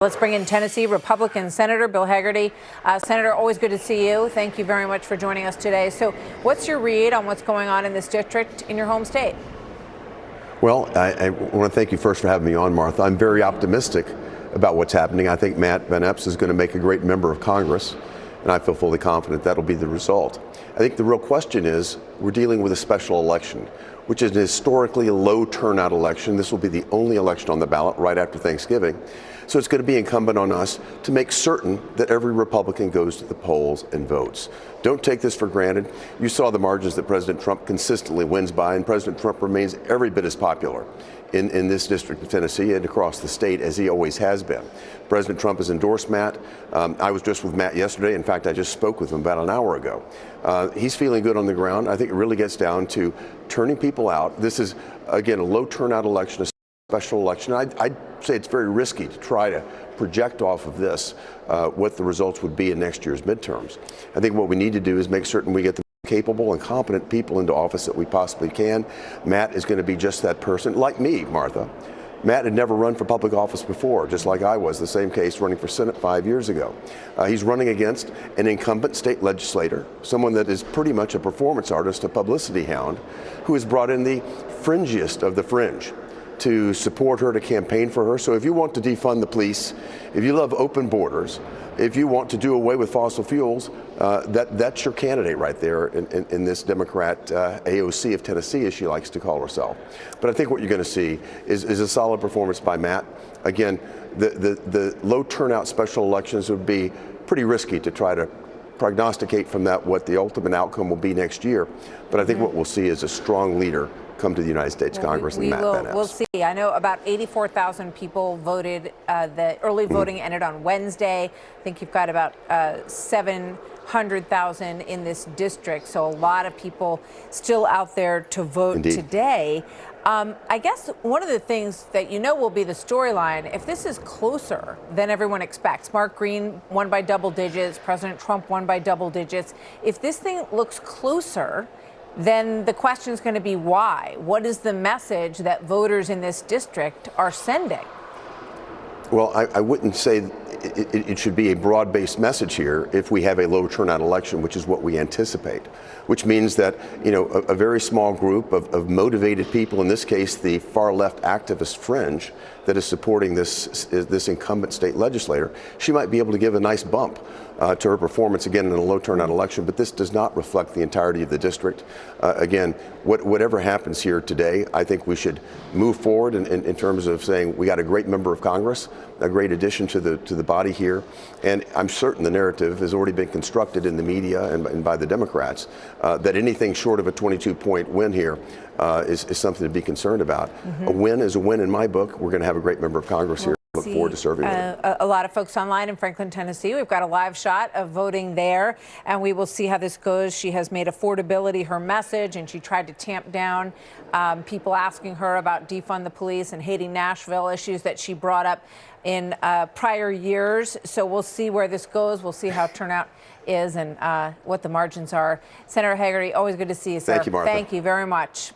Let's bring in Tennessee Republican Senator Bill Hagerty. Senator, always good to see you. Thank you very much for joining us today. So what's your read on what's going on in this district in your home state? Well, I want to thank you first for having me on, Martha. I'm very optimistic about what's happening. I think Matt Van Epps is going to make a great member of Congress, and I feel fully confident that'll be the result. I think the real question is we're dealing with a special election, which is a historically low turnout election. This will be the only election on the ballot right after Thanksgiving. So it's going to be incumbent on us to make certain that every Republican goes to the polls and votes. Don't take this for granted. You saw the margins that President Trump consistently wins by, and President Trump remains every bit as popular in this district of Tennessee and across the state as he always has been. President Trump has endorsed Matt. I was just with Matt yesterday. In fact, I just spoke with him about an hour ago. He's feeling good on the ground. I think it really gets down to turning people out. This is, again, a low turnout election, a special election. I'd say it's very risky to try to project off of this what the results would be in next year's midterms. I think what we need to do is make certain we get the capable and competent people into office that we possibly can. Matt is going to be just that person, like me, Martha. Matt had never run for public office before, just like I was, the same case running for Senate 5 years ago. He's running against an incumbent state legislator, someone that is pretty much a performance artist, a publicity hound, who has brought in the fringiest of the fringe to support her, to campaign for her. So if you want to defund the police, if you love open borders, if you want to do away with fossil fuels, that's your candidate right there in this Democrat AOC of Tennessee, as she likes to call herself. But I think what you're going to see is a solid performance by Matt. Again, the low turnout special elections would be pretty risky to try to prognosticate from that what the ultimate outcome will be next year. But I think what we'll see is a strong leader come to the United States Congress and Matt Van Epps. We'll see. I know about 84,000 people voted. The early voting ended on Wednesday. I think you've got about 700,000 in this district, so a lot of people still out there to vote today. I guess one of the things that will be the storyline, if this is closer than everyone expects, Mark Green won by double digits, President Trump won by double digits. If this thing looks closer, then the question is going to be why? What is the message that voters in this district are sending? Well, I wouldn't say it should be a broad-based message here if we have a low turnout election, which is what we anticipate, which means that, a very small group of motivated people, in this case, the far left activist fringe that is supporting this incumbent state legislator, she might be able to give a nice bump to her performance again in a low turnout election, but this does not reflect the entirety of the district. Again, whatever happens here today, I think we should move forward in terms of saying we got a great member of Congress, a great addition to the body here, and I'm certain the narrative has already been constructed in the media and by the Democrats that anything short of a 22-point win here is something to be concerned about. A win is a win in my book. We're going to have a great member of Congress here. Look forward to serving with a lot of folks online in Franklin, Tennessee. We've got a live shot of voting there, and we will see how this goes. She has made affordability her message, and she tried to tamp down people asking her about defund the police and hating Nashville, issues that she brought up in prior years. So we'll see where this goes. We'll see how turnout is and what the margins are. Senator Hagerty, always good to see you, sir. Thank you, Martha. Thank you very much.